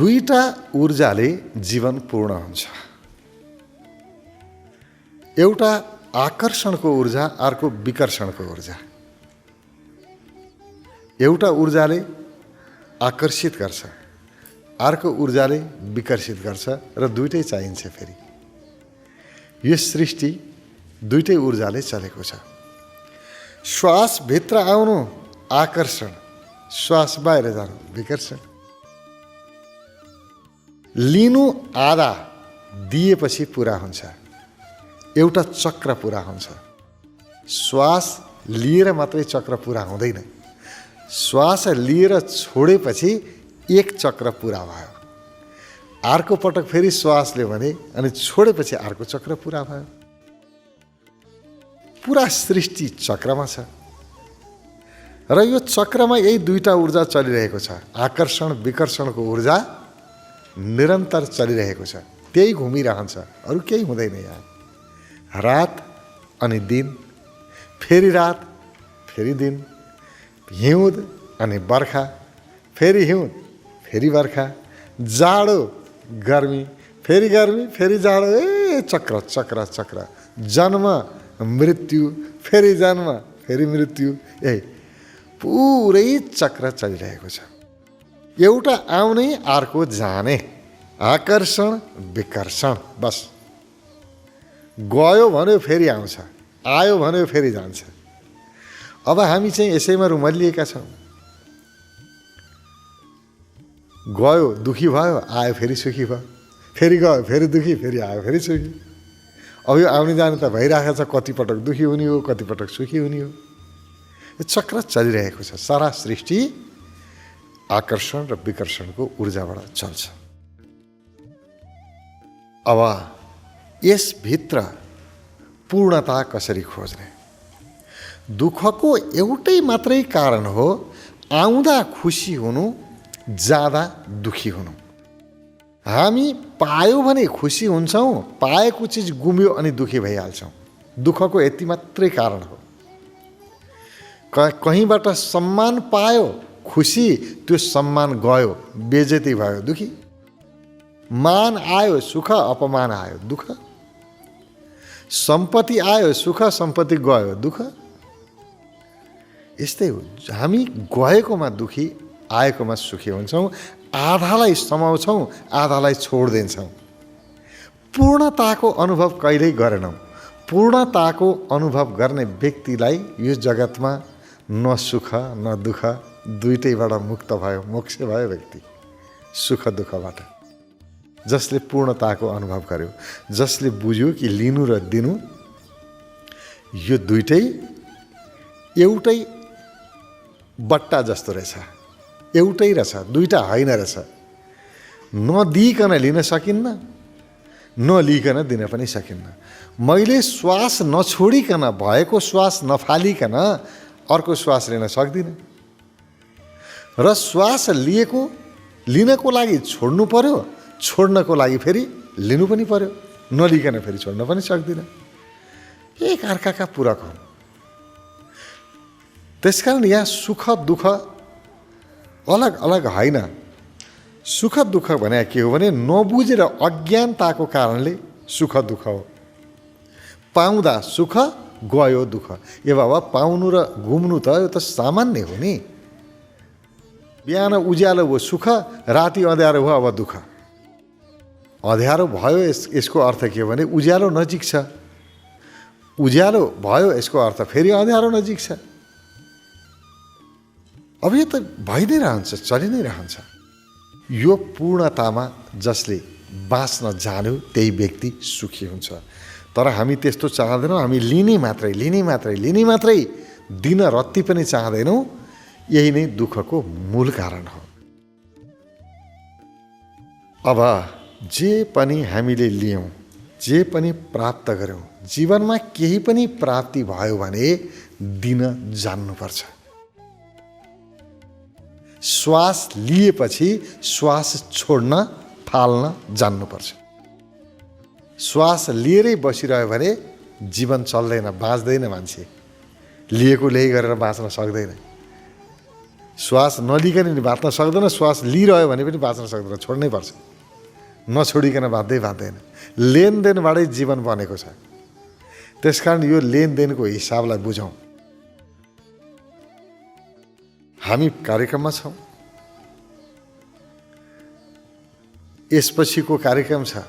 दुईटा ऊर्जाले जीवन पूर्ण हुन्छ। एउटा आकर्षणको ऊर्जा, अर्को विकर्षणको ऊर्जा। एउटा ऊर्जाले आकर्षित गर्छ, अर्को ऊर्जाले विकर्षित गर्छ र दुईटै चाहिन्छ। फेरि यो सृष्टि दुईटै ऊर्जाले चलेको छ। श्वास भित्र आउनु आकर्षण, श्वास बाहिर जानु विकर्षण। लिनु आधा, दिएपछि पुरा हुन्छ। एउटा चक्र पुरा हुन्छ। श्वास लिएर मात्रै चक्र पुरा हुँदैन। श्वास लिएर छोडेपछि एक चक्र पुरा भयो। अर्को पटक फेरि श्वास लियो भने अनि छोडेपछि अर्को चक्र पुरा भयो। पुरा सृष्टि चक्रमा छ र यो चक्रमा यही दुईटा ऊर्जा चलिरहेको छ। आकर्षण विकर्षणको ऊर्जा निरन्तर चलिरहेको छ, त्यही घुमिरहन्छ, अरू केही हुँदैन। यहाँ रात अनि दिन, फेरि रात फेरि दिन, हिउँद अनि बर्खा, फेरि हिउँद फेरि बर्खा, जाडो गर्मी फेरि जाडो, चक्र चक्र चक्र, जन्म मृत्यु फेरि जन्म फेरि मृत्यु, यही पुरै चक्र चलिरहेको छ। एउटा आउने अर्को जाने, आकर्षण विकर्षण, बस। गयो भन्यो फेरि आउँछ, आयो भन्यो फेरि जान्छ। अब हामी चाहिँ यसैमा रुमलिएका छौँ। गयो दुखी भयो, आयो फेरि सुखी भयो, फेरि गयो फेरि दुखी, फेरि आयो फेरि सुखी। अब यो आउने जाने त भइरहेको छ। कति पटक दुखी हुने हो, कति पटक सुखी हुने हो। यो चक्र चलिरहेको छ। सारा सृष्टि आकर्षण र विकर्षणको ऊर्जाबाट चल्छ। अब यसभित्र पूर्णता कसरी खोज्ने? दुःखको एउटै मात्रै कारण हो, आउँदा खुसी हुनु, जाँदा दुखी हुनु। हामी पायो भने खुसी हुन्छौँ, पाएको चिज गुम्यो अनि दुखी भइहाल्छौँ। दुःखको यति मात्रै कारण हो। कहीँबाट सम्मान पायो खुसी, त्यो सम्मान गयो बेइज्जती भयो दुखी। मान आयो सुख, अपमान आयो दुःख। सम्पत्ति आयो सुख, सम्पत्ति गयो दुःख। यस्तै हो। हामी गएकोमा दुखी, आएकोमा सुखी हुन्छौँ। आधालाई समाउँछौँ, आधालाई छोडिदिन्छौँ। पूर्णताको अनुभव कहिल्यै गरेनौँ। पूर्णताको अनुभव गर्ने व्यक्तिलाई यो जगतमा न सुख न दुःख, दुईटैबाट मुक्त भयो, मोक्ष भयो व्यक्ति सुख दुःखबाट। जसले पूर्णताको अनुभव गर्यो, जसले बुझ्यो कि लिनु र दिनु यो दुईटै एउटै बट्टा जस्तो रहेछ, एउटै रहेछ, दुईटा होइन रहेछ। नदिइकन लिन सकिन्न, नलिइकन दिन पनि सकिन्न। मैले श्वास नछोडिकन, भएको श्वास नफालिकन अर्को श्वास लिन सक्दिनँ। र श्वास लिनको लागि छोड्नु पर्यो, छोड्नको लागि फेरि लिनु पनि पर्यो। नलिकन फेरि छोड्न पनि सक्दिनँ। एक अर्काका पूरक हुन्। त्यसकारण यहाँ सुख दुःख अलग अलग होइन। सुख दुःख भने के हो भने नबुझेर अज्ञानताको कारणले सुख दुःख हो। पाउँदा सुख, गयो दुःख। ए बाबा, पाउनु र घुम्नु त यो त सामान्य हो नि। बिहान उज्यालो भयो सुख, राति अँध्यारो भयो अब दुःख। अँध्यारो भयो यसको अर्थ के हो भने उज्यालो नजिक छ। उज्यालो भयो यसको अर्थ फेरि अँध्यारो नजिक छ। अब यो त भइ नै रहन्छ, चलि नै रहन्छ। यो पूर्णतामा जसले बाँच्न जान्यो त्यही व्यक्ति सुखी हुन्छ। तर हामी त्यस्तो चाहँदैनौँ। हामी लिने मात्रै, दिन रत्ती पनि चाहँदैनौँ। यही नै दुःखको मूल कारण हो। अब जे पनि हामीले लियौँ, जे पनि प्राप्त गऱ्यौँ, जीवनमा केही पनि प्राप्ति भयो भने दिन जान्नुपर्छ। श्वास लिएपछि श्वास छोड्न, फाल्न जान्नुपर्छ। श्वास लिएरै बसिरह्यो भने जीवन चल्दैन, बाँच्दैन। मान्छे लिएको ल्याइ गरेर बाँच्न सक्दैन। श्वास नलिकन नि बाँच्न सक्दैन, श्वास लिइरह्यो भने पनि बाँच्न सक्दैन, छोड्नै पर्छ। नछोडिकन बाँच्दैन। लेनदेनबाटै जीवन बनेको छ। त्यसकारण यो लेनदेनको हिसाबलाई बुझौँ। हामी कार्यक्रममा छौँ। यसपछिको कार्यक्रम छ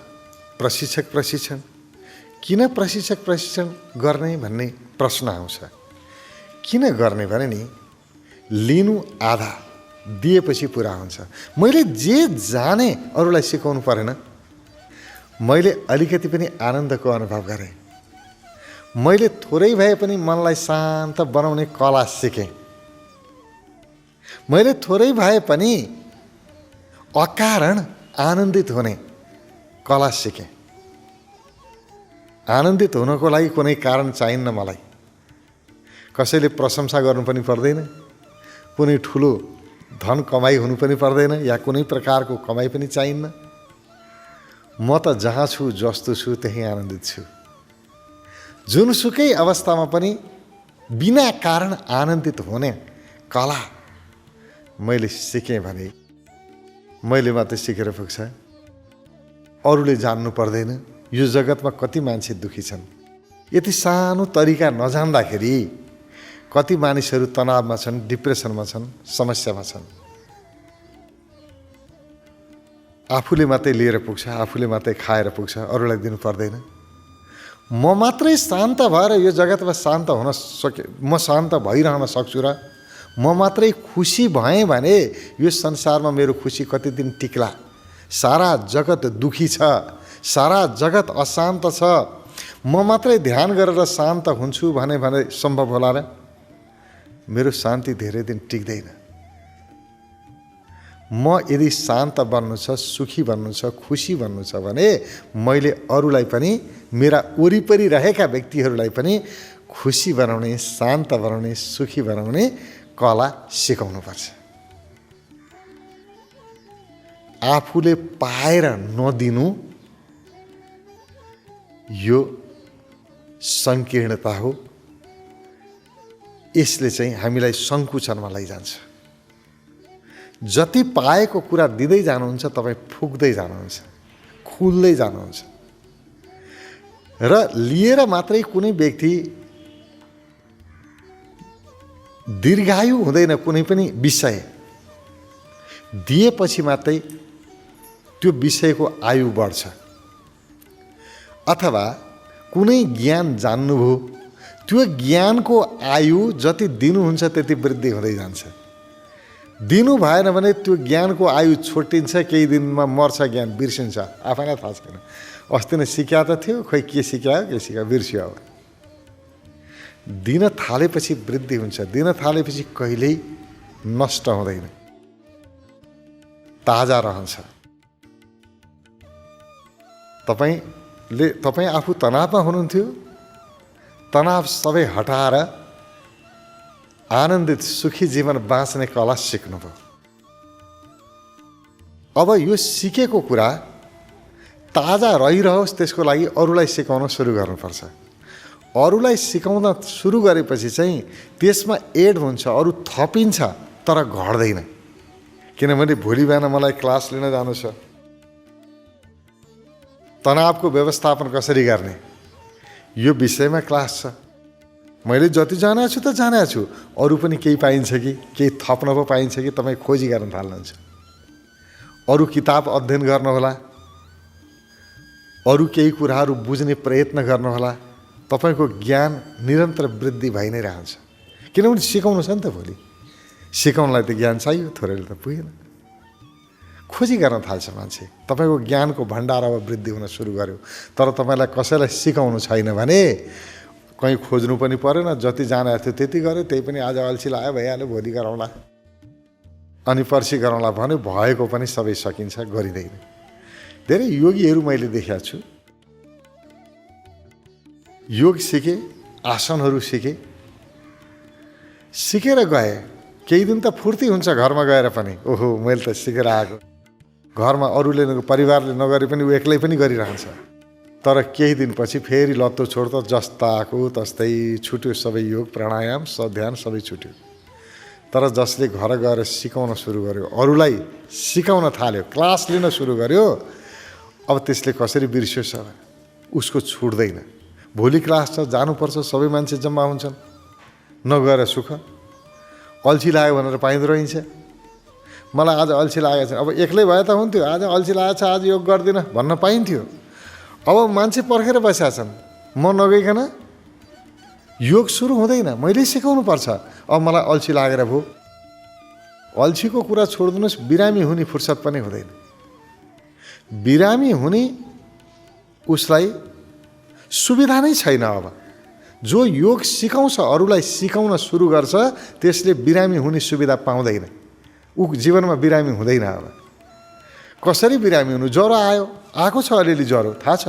प्रशिक्षक प्रशिक्षण। किन प्रशिक्षक प्रशिक्षण गर्ने भन्ने प्रश्न आउँछ। किन गर्ने भने नि लिनु आधा, दिएपछि पुरा हुन्छ। मैले जे जाने अरूलाई सिकाउनु परेन। मैले अलिकति पनि आनन्दको अनुभव गरेँ। मैले थोरै भए पनि मनलाई शान्त बनाउने कला सिकेँ। मैले थोरै भए पनि अकारण आनन्दित हुने कला सिकेँ। आनन्दित हुनको लागि कुनै कारण चाहिन्न मलाई। कसैले प्रशंसा गर्नु पनि पर्दैन, कुनै ठुलो धन कमाई हुनु पनि पर्दैन, या कुनै प्रकारको कमाई पनि चाहिन्न। म त जहाँ छु, जस्तो छु त्यही आनन्दित छु। जुनसुकै अवस्थामा पनि बिना कारण आनन्दित हुने कला मैले सिकेँ भने मैले मात्रै सिकेर पुग्छ। अरूले जान्नु पर्दैन यो जगतमा कति मान्छे दुखी छन्। यति सानो तरिका नजान्दाखेरि कति मानिसहरू तनावमा छन्, डिप्रेसनमा छन्, समस्यामा छन्। आफूले मात्रै लिएर पुग्छ, आफूले मात्रै खाएर पुग्छ, अरूलाई दिनु पर्दैन। म मात्रै शान्त भएर यो जगतमा शान्त हुन सके, म शान्त भइरहन सक्छु र म मात्रै खुसी भएँ भने यो संसारमा मेरो खुसी कति दिन टिक्ला। सारा जगत दुखी छ, सारा जगत अशान्त छ। म मात्रै ध्यान गरेर शान्त हुन्छु भने सम्भव होला र? मेरो शान्ति धेरै दिन टिक्दैन। म यदि शान्त बन्नु छ, सुखी बन्नु छ, खुसी बन्नु छ भने मैले अरूलाई पनि, मेरा वरिपरि रहेका व्यक्तिहरूलाई पनि खुसी बनाउने, शान्त बनाउने, सुखी बनाउने कला सिकाउनुपर्छ। आफूले पाएर नदिनु यो सङ्कीर्णता हो। यसले चाहिँ हामीलाई सङ्कुचनमा लैजान्छ। जति पाएको कुरा दिँदै जानुहुन्छ तपाईँ फुक्दै जानुहुन्छ, खुल्दै जानुहुन्छ। र लिएर मात्रै कुनै व्यक्ति दीर्घायु हुँदैन। कुनै पनि विषय दिएपछि मात्रै त्यो विषयको आयु बढ्छ। अथवा कुनै ज्ञान जान्नुभयो, त्यो ज्ञानको आयु जति दिनुहुन्छ त्यति वृद्धि हुँदै जान्छ। दिनु भएन भने त्यो ज्ञानको आयु छोटिन्छ, केही दिनमा मर्छ, ज्ञान बिर्सिन्छ, आफैलाई थाहा छैन। अस्ति नै सिक्या त थियो, खोइ के सिकायो, के सिकायो, बिर्सियो। अब दिन थालेपछि वृद्धि हुन्छ। दिन थालेपछि कहिल्यै नष्ट हुँदैन, ताजा रहन्छ। तपाईँ आफू तनावमा हुनुहुन्थ्यो, तनाव सबै हटाएर आनन्दित सुखी जीवन बाँच्ने कला सिक्नुभयो। अब यो सिकेको कुरा ताजा रहिरहोस्, त्यसको लागि अरूलाई सिकाउन सुरु गर्नुपर्छ। अरूलाई सिकाउन सुरु गरेपछि चाहिँ त्यसमा एड हुन्छ, अरू थपिन्छ, तर घट्दैन। किनभने भोलि बिहान मलाई क्लास लिन जानु छ। तनावको व्यवस्थापन कसरी गर्ने यो विषयमा क्लास छ। मैले जति जानेको छु त जानेको छु। अरू पनि केही पाइन्छ कि, केही थप्न पो पाइन्छ कि, तपाईँ खोजी गर्न थाल्नुहुन्छ। अरू किताब अध्ययन गर्नुहोला, अरू केही कुराहरू बुझ्ने प्रयत्न गर्नुहोला। तपाईँको ज्ञान निरन्तर वृद्धि भइ नै रहन्छ। किनभने सिकाउनु छ नि त। भोलि सिकाउनलाई त ज्ञान चाहियो, थोरैले त पुगेन। खोजी गर्न थाल्छ मान्छे। तपाईँको ज्ञानको भण्डार अब वृद्धि हुन सुरु गर्यो। तर तपाईँलाई कसैलाई सिकाउनु छैन भने कहीँ खोज्नु पनि परेन। जति जानेको थियो त्यति गर्यो, त्यही पनि आज अल्छी लाग्यो, भइहाल्यो, भोलि गरौँला, अनि पर्सि गरौँला भन्यो, भएको पनि सबै सकिन्छ, गरिँदैन। धेरै योगीहरू मैले देखेको छु। योग सिके, आसनहरू सिके, सिकेर गए। केही दिन त फुर्ती हुन्छ घरमा गएर पनि, ओहो मैले त सिकेर आएको। घरमा अरूले, परिवारले नगरे पनि ऊ एक्लै पनि गरिरहन्छ। तर केही दिनपछि फेरि लत्तो छोड्दा जस्ताको तस्तै छुट्यो। सबै योग प्राणायाम ध्यान सबै छुट्यो। तर जसले घर गएर सिकाउन सुरु गर्यो, अरूलाई सिकाउन थाल्यो, क्लास लिन सुरु गर्यो, अब त्यसले कसरी बिर्स्योस्? उसको छुट्दैन। भोलि क्लास छ, जानुपर्छ, सबै मान्छे जम्मा हुन्छन्, नगएर सुख। अल्छी लाग्यो भनेर पाइँदो रहेछ। मलाई आज अल्छी लागेको छ, अब एक्लै भए त हुन्थ्यो, आज अल्छी लागेको छ, आज योग गर्दिनँ भन्न पाइन्थ्यो। अब मान्छे पर्खेर बसेका छन्, म नगइकन योग सुरु हुँदैन, मैले सिकाउनु पर्छ। अब मलाई अल्छी लागेर भयो। अल्छीको कुरा छोडिदिनुहोस्, बिरामी हुने फुर्सद पनि हुँदैन। बिरामी हुने उसलाई सुविधा नै छैन। अब जो योग सिकाउँछ, अरूलाई सिकाउन सुरु गर्छ, त्यसले बिरामी हुने सुविधा पाउँदैन। ऊ जीवनमा बिरामी हुँदैन। अब कसरी बिरामी हुनु? ज्वरो आएको छ, अलिअलि ज्वरो थाहा छ,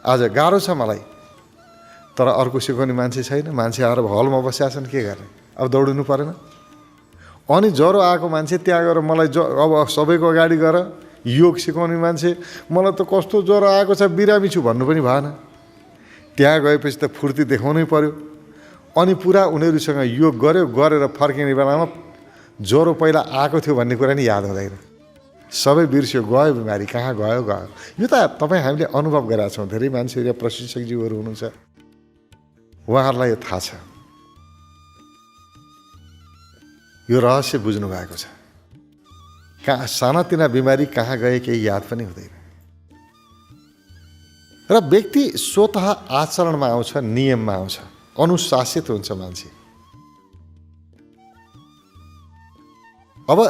आज गाह्रो छ मलाई, तर अर्को सिकाउने मान्छे छैन। मान्छे आएर हलमा बसेका छन्, के गर्ने? अब दौडिनु परेन। अनि ज्वरो आएको मान्छे त्यहाँ गएर मलाई अब सबैको अगाडि गएर योग सिकाउने मान्छे, मलाई त कस्तो ज्वरो आएको छ, बिरामी छु भन्नु पनि भएन। त्यहाँ गएपछि त फुर्ती देखाउनै पर्यो। अनि पुरा उनीहरूसँग योग गर्यो, गरेर फर्किने बेलामा ज्वरो पहिला आएको थियो भन्ने कुरा नि याद हुँदैन। सबै बिर्स्यो, गयो बिमारी, कहाँ गयो। यो त तपाईँ हामीले अनुभव गरेका छौँ। धेरै मान्छेहरू या प्रशिक्षकज्यूहरू हुनुहुन्छ, उहाँहरूलाई यो थाहा छ। यो रहस्य बुझ्नु भएको छ। कहाँ सानातिना बिमारी कहाँ गए केही याद पनि हुँदैन। र व्यक्ति स्वतः आचरणमा आउँछ, नियममा आउँछ, अनुशासित हुन्छ मान्छे। अब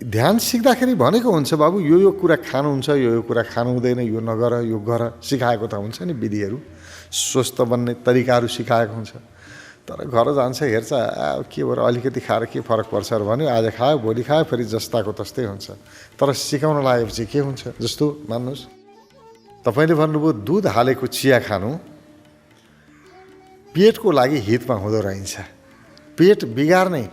ध्यान सिक्दाखेरि भनेको हुन्छ, बाबु यो कुरा खानुहुन्छ, यो कुरा खानु हुँदैन, यो नगर, यो गर, सिकाएको त हुन्छ नि। विधिहरू, स्वस्थ बन्ने तरिकाहरू सिकाएको हुन्छ। तर घर जान्छ, हेर्छ, के भएर अलिकति खाएर के फरक पर्छ र भन्यो, आज खायो, भोलि खायो, फेरि जस्ताको तस्तै हुन्छ। तर सिकाउन लागेपछि के हुन्छ? जस्तो मान्नुहोस्, तपाईँले भन्नुभयो दुध हालेको चिया खानु पेटको लागि हितमा हुँदो रहेछ। पेट बिगार्ने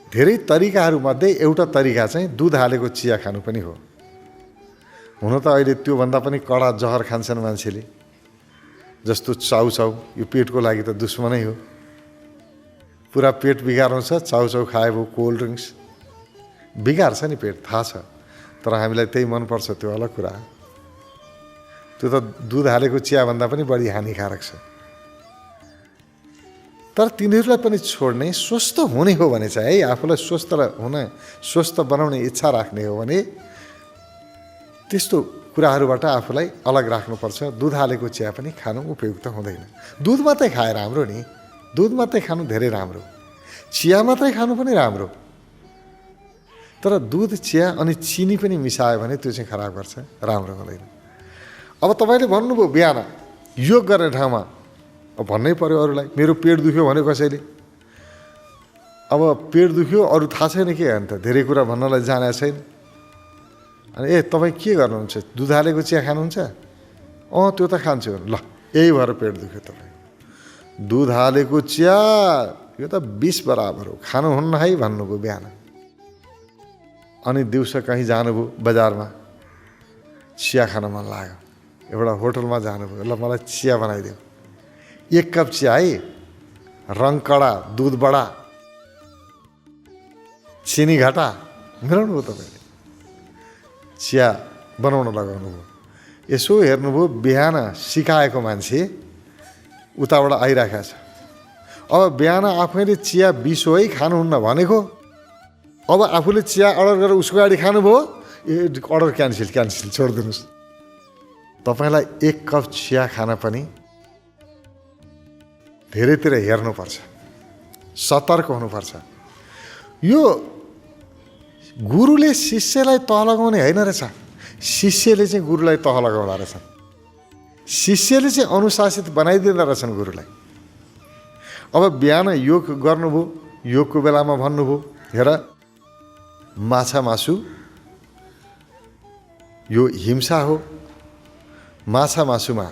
धेरै तरिकाहरूमध्ये एउटा तरिका चाहिँ दुध हालेको चिया खानु पनि हो। हुन त अहिले त्योभन्दा पनि कडा जहर खान्छन् मान्छेले, जस्तो चाउचाउ। यो पेटको लागि त दुश्मनै हो, पुरा पेट बिगार्नु छ। चाउचाउ खाए भयो, कोल्ड ड्रिङ्क्स बिगार्छ नि पेट, थाहा छ। तर हामीलाई त्यही मनपर्छ, त्यो अलग कुरा। त्यो त दुध हालेको चियाभन्दा पनि बढी हानिकारक छ। तर तिनीहरूलाई पनि छोड्ने, स्वस्थ हुने हो भने चाहिँ, है, आफूलाई स्वस्थ बनाउने इच्छा राख्ने हो भने त्यस्तो कुराहरूबाट आफूलाई अलग राख्नुपर्छ। दुध हालेको चिया पनि खानु उपयुक्त हुँदैन। दुध मात्रै खाए राम्रो नि, दुध मात्रै खानु धेरै राम्रो, चिया मात्रै खानु पनि राम्रो। तर दुध, चिया अनि चिनी पनि मिसायो भने त्यो चाहिँ खराब गर्छ, राम्रो हुँदैन। अब तपाईँले भन्नुभयो बिहान योग गर्ने ठाउँमा, अब भन्नै पर्यो अरूलाई, मेरो पेट दुख्यो भन्यो कसैले। अब पेट दुख्यो, अरू थाहा छैन के अन्त, धेरै कुरा भन्नलाई जानेको छैन। अनि तपाईँ के गर्नुहुन्छ? दुध हालेको चिया खानुहुन्छ? त्यो त खान्छु। ल, यही भएर पेट दुख्यो तपाईँ। दुध हालेको चिया यो त विष बराबर हो, खानुहुन्न है भन्नुभयो बिहान। अनि दिउँसो कहीँ जानुभयो बजारमा, चिया खान मन लाग्यो, एउटा होटलमा जानुभयो, ल मलाई चिया बनाइदियो। 1 कप चिया है, रङ कडा, दुध बडा, चिनी घटा मिलाउनु भयो तपाईँले, चिया बनाउन लगाउनु भयो। यसो हेर्नुभयो, बिहान सिकाएको मान्छे उताबाट आइरहेको छ। अब बिहान आफैले चिया 20 हो है खानुहुन्न भनेको, अब आफूले चिया अर्डर गरेर उसको गाडी खानुभयो, अर्डर क्यान्सिल छोडिदिनुहोस्। तपाईँलाई 1 कप चिया खान पनि धेरैतिर हेर्नुपर्छ, सतर्क हुनुपर्छ। यो गुरुले शिष्यलाई तह लगाउने होइन रहेछ, शिष्यले चाहिँ गुरुलाई तह लगाउँदा रहेछ। शिष्यले चाहिँ अनुशासित बनाइदिँदा रहेछन् गुरुलाई। अब बिहान योग गर्नुभयो, योगको बेलामा भन्नुभयो, हेर माछा मासु यो हिंसा हो, माछा मासुमा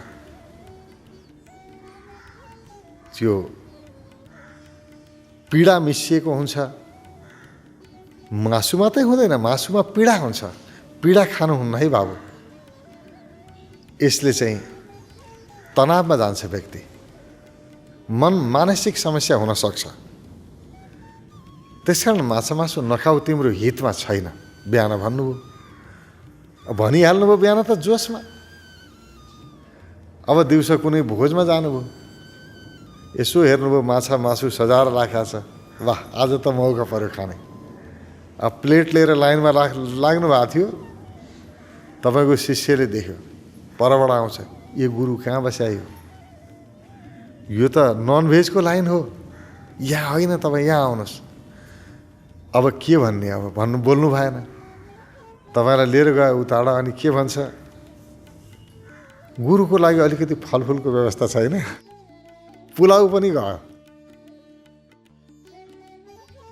त्यो पीडा मिसिएको हुन्छ। मासु मात्रै हुँदैन, मासुमा पीडा हुन्छ, पीडा खानुहुन्न है बाबु। यसले चाहिँ तनावमा जान्छ व्यक्ति, मानसिक समस्या हुन सक्छ। त्यसकारण माछा मासु नखाऊ, तिम्रो हितमा छैन बिहान भन्नुभयो। भनिहाल्नुभयो बिहान त जोसमा। अब दिउँसो कुनै भोजमा जानुभयो, यसो हेर्नुभयो माछा मासु सजाएर राखेको छ, वाह आज त मौका पर्यो खाने। अब प्लेट लिएर लाइनमा लाग्नु भएको थियो, तपाईँको शिष्यले देख्यो, परबाट आउँछ, यो गुरु कहाँ बस्यायो, यो त ननभेजको लाइन हो, यहाँ होइन, तपाईँ यहाँ आउनुहोस्। अब के भन्ने, अब बोल्नु भएन। तपाईँलाई लिएर गयो उताबाट, अनि के भन्छ, गुरुको लागि अलिकति फलफुलको व्यवस्था छैन, पुलाउ पनि गयो।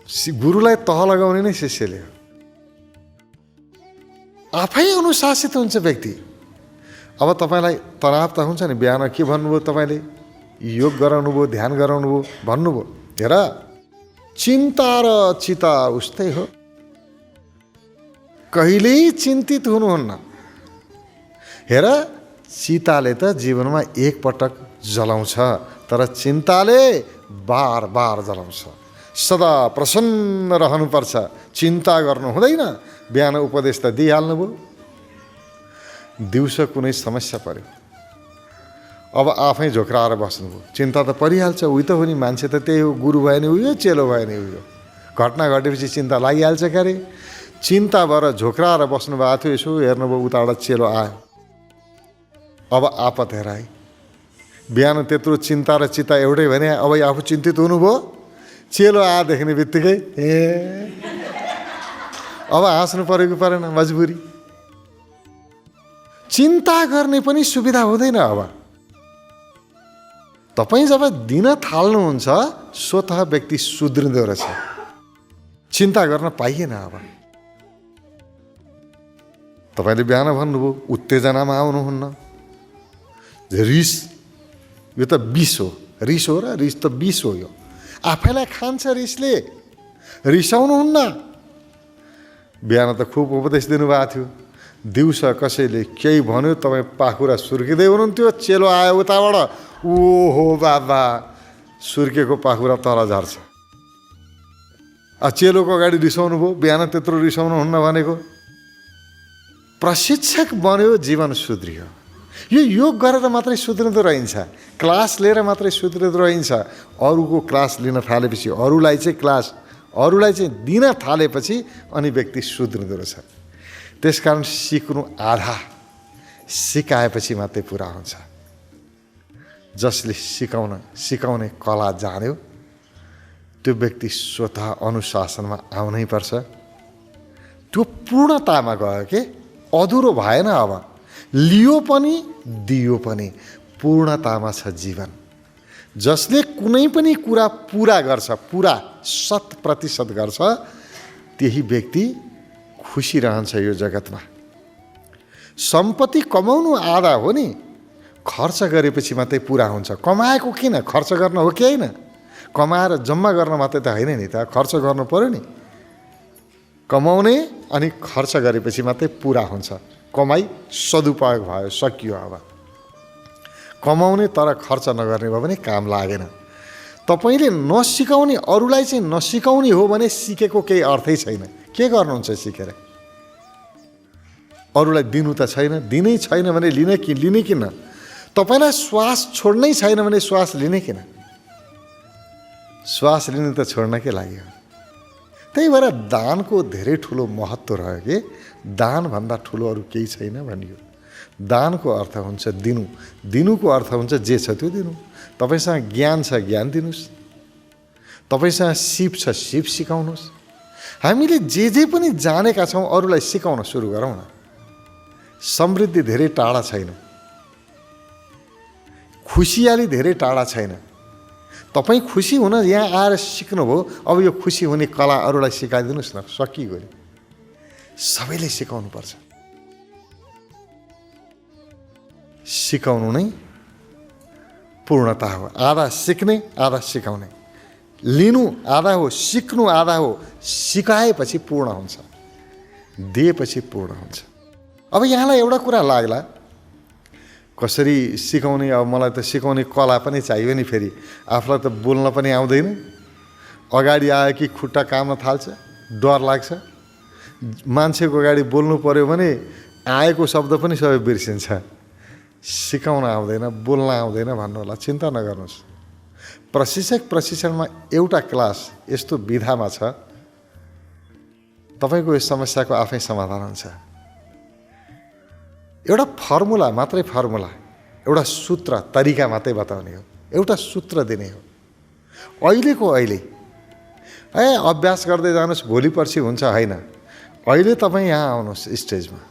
गुरुलाई तह लगाउने नै शिष्यले हो। आफै अनुशासित हुन्छ व्यक्ति। अब तपाईँलाई तनाव त हुन्छ नि, बिहान के भन्नुभयो, तपाईँले योग गराउनु भयो, ध्यान गराउनु भयो, भन्नुभयो, हेर चिन्ता र चिता उस्तै हो, कहिल्यै चिन्तित हुनुहुन्न। हेर चिताले त जीवनमा एकपटक जलाउँछ, तर चिन्ताले बार बार जलाउँछ। सदा प्रसन्न रहनुपर्छ, चिन्ता गर्नु हुँदैन। बिहान उपदेश त दिइहाल्नुभयो। दिउँसो कुनै समस्या पर्यो, अब आफै झोक्राएर बस्नुभयो, चिन्ता त परिहाल्छ। उही त हो नि, मान्छे त त्यही हो, गुरु भयो नि उयो, चेलो भयो नि उयो। घटना घटेपछि चिन्ता लागिहाल्छ क्यारे। चिन्ता भएर झोक्राएर बस्नु भएको थियो, यसो हेर्नुभयो उताबाट चेलो आयो, अब आपत हेराए। बिहान त्यत्रो चिन्ता र चिता एउटै भने, अब आफू चिन्तित हुनुभयो, चेलो आए देख्ने बित्तिकै अब हाँस्नु पऱ्यो कि परेन, मजबुरी। चिन्ता गर्ने पनि सुविधा हुँदैन। अब तपाईँ जब दिन थाल्नुहुन्छ, स्वतः व्यक्ति सुध्रिँदो रहेछ, चिन्ता गर्न पाइएन। अब तपाईँले बिहान भन्नुभयो उत्तेजनामा आउनुहुन्न, रिस, यो त विष हो, रिस हो र रिस त विष हो। यो आफैलाई खान्छ रिसले, रिसाउनुहुन्न। बिहान त खुब उपदेश दिनुभएको थियो। दिउँसो कसैले केही भन्यो, तपाईँ पाखुरा सुर्किँदै हुनुहुन्थ्यो, चेलो आयो उताबाट, ओहो बाबा, सुर्केको पाखुरा तल झर्छ। चेलोको अगाडि रिसाउनु भयो, बिहान त्यत्रो रिसाउनुहुन्न भनेको। प्रशिक्षक बन्यो, जीवन सुध्रियो। यो योग गरेर मात्रै सुध्रिँदो रहन्छ, क्लास लिएर मात्रै सुध्रिँदो रहन्छ। अरूको क्लास लिन थालेपछि, अरूलाई चाहिँ दिन थालेपछि अनि व्यक्ति सुध्रिँदो रहेछ। त्यसकारण सिक्नु आधा, सिकाएपछि मात्रै पुरा हुन्छ। जसले सिकाउने कला जान्यो, त्यो व्यक्ति स्वतः अनुशासनमा आउनै पर्छ। त्यो पूर्णतामा गयो के, अधुरो भएन। अब लियो पनि दियो पनि, पूर्णतामा छ जीवन। जसले कुनै पनि कुरा पुरा गर्छ, पुरा 100% गर्छ, त्यही व्यक्ति खुसी रहन्छ यो जगतमा। सम्पत्ति कमाउनु आधा हो नि, खर्च गरेपछि मात्रै पुरा हुन्छ। कमाएको किन, खर्च गर्न हो कि होइन? कमाएर जम्मा गर्न मात्रै त होइन नि त, खर्च गर्नु पर्यो नि। कमाउने अनि खर्च गरेपछि मात्रै पुरा हुन्छ। कमाई सदुपयोग भयो, सकियो। अब कमाउने तर खर्च नगर्ने भयो भने काम लागेन। तपाईँले नसिकाउने, अरूलाई चाहिँ नसिकाउने हो भने सिकेको केही अर्थै छैन। के गर्नुहुन्छ सिकेर? अरूलाई दिनु त छैन, दिनै छैन भने लिने किन? तपाईँलाई श्वास छोड्नै छैन भने श्वास लिने किन? श्वास लिने त छोड्नकै लागि हो। त्यही भएर दानको धेरै ठुलो महत्त्व रह्यो कि दानभन्दा ठुलो अरू केही छैन भनियो। दानको अर्थ हुन्छ दिनु, दिनुको अर्थ हुन्छ जे छ त्यो दिनु। तपाईँसँग ज्ञान छ, ज्ञान दिनुहोस्। तपाईँसँग सिप छ, सिप सिकाउनुहोस्। हामीले जे पनि जानेका छौँ अरूलाई सिकाउन सुरु गरौँ न। समृद्धि धेरै टाढा छैन, खुसियाली धेरै टाढा छैन। तपाईँ खुसी हुन यहाँ आएर सिक्नुभयो, अब यो खुसी हुने कला अरूलाई सिकाइदिनुहोस् न, सकिगयो नि। सबैले सिकाउनुपर्छ। सिकाउनु नै पूर्णता हो। आधा सिक्ने, आधा सिकाउने। लिनु आधा हो, सिक्नु आधा हो। सिकाएपछि पूर्ण हुन्छ, दिएपछि पूर्ण हुन्छ। अब यहाँलाई एउटा कुरा लाग्ला, कसरी सिकाउने? अब मलाई त सिकाउने कला पनि चाहियो नि, फेरि आफूलाई त बोल्न पनि आउँदैन, अगाडि आयो कि खुट्टा काम्न थाल्छ, डर लाग्छ। मान्छेको अगाडि बोल्नु पर्यो भने आएको शब्द पनि सबै बिर्सिन्छ। सिकाउन आउँदैन, बोल्न आउँदैन भन्नु होला, चिन्ता नगर्नुहोस्। प्रशिक्षणमा एउटा क्लास यस्तो विधामा छ, तपाईँको यस समस्याको आफै समाधान हुन्छ। एउटा फर्मुला मात्रै, फर्मुला एउटा सूत्र तरिका मात्रै बताउने हो, एउटा सूत्र दिने हो। अहिलेको अहिले अभ्यास गर्दै जानुहोस्, भोलि पर्सि हुन्छ होइन। अहिले तपाईँ यहाँ आउनुहोस् स्टेजमा,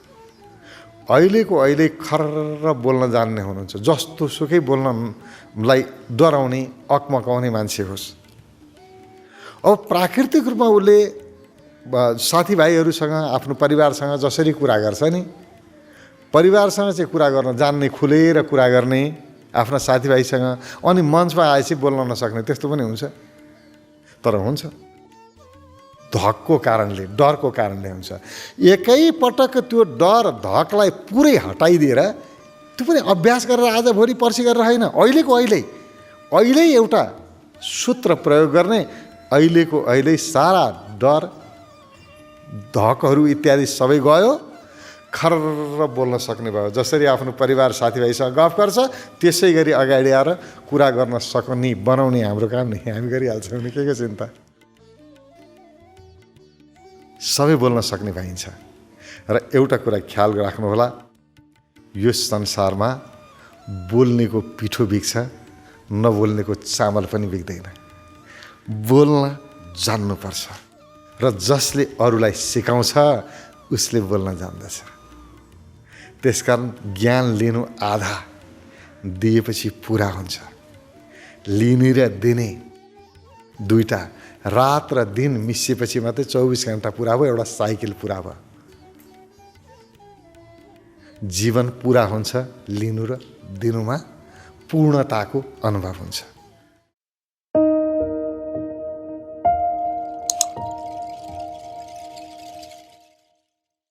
अहिलेको अहिले खर्र बोल्न जान्ने हुनुहुन्छ, जस्तो सुकै बोल्नलाई डराउने अकमकाउने मान्छे होस्। अब प्राकृतिक रूपमा उसले साथीभाइहरूसँग आफ्नो परिवारसँग जसरी कुरा गर्छ नि, परिवारसँग चाहिँ कुरा गर्न जान्ने, खुलेर कुरा गर्ने आफ्ना साथीभाइसँग, अनि मञ्चमा आएपछि बोल्न नसक्ने, त्यस्तो पनि हुन्छ। तर हुन्छ, धकको कारणले, डरको कारणले हुन्छ। एकैपटक त्यो डर धकलाई पुरै हटाइदिएर त्यो पनि अभ्यास गरेर आज भोलि पर्सि गरेर होइन, अहिलेको अहिले एउटा सूत्र प्रयोग गर्ने। अहिलेको अहिले सारा डर धकहरू इत्यादि सबै गयो, खर्र बोल्न सक्ने भयो। जसरी आफ्नो परिवार साथीभाइसँग गफ गर्छ त्यसै गरी अगाडि आएर कुरा गर्न सक्ने बनाउने हाम्रो काम नि, हामी गरिहाल्छौँ नि, के को चिन्ता। सबै बोल्न सक्ने पाइन्छ। र एउटा कुरा ख्याल राख्नुहोला, यो संसारमा बोल्नेको पिठो बिग्छ, नबोल्नेको चामल पनि बिग्दैन। बोल्न जान्नुपर्छ, र जसले अरूलाई सिकाउँछ उसले बोल्न जान्दछ। त्यसकारण ज्ञान लिनु आधा, दिएपछि पुरा हुन्छ। लिने र दिने दुईटा, रात र दिन मिसिएपछि मात्रै 24 घण्टा पुरा भयो, एउटा साइकल पुरा भयो। जीवन पुरा हुन्छ लिनु र दिनुमा, पूर्णताको अनुभव हुन्छ।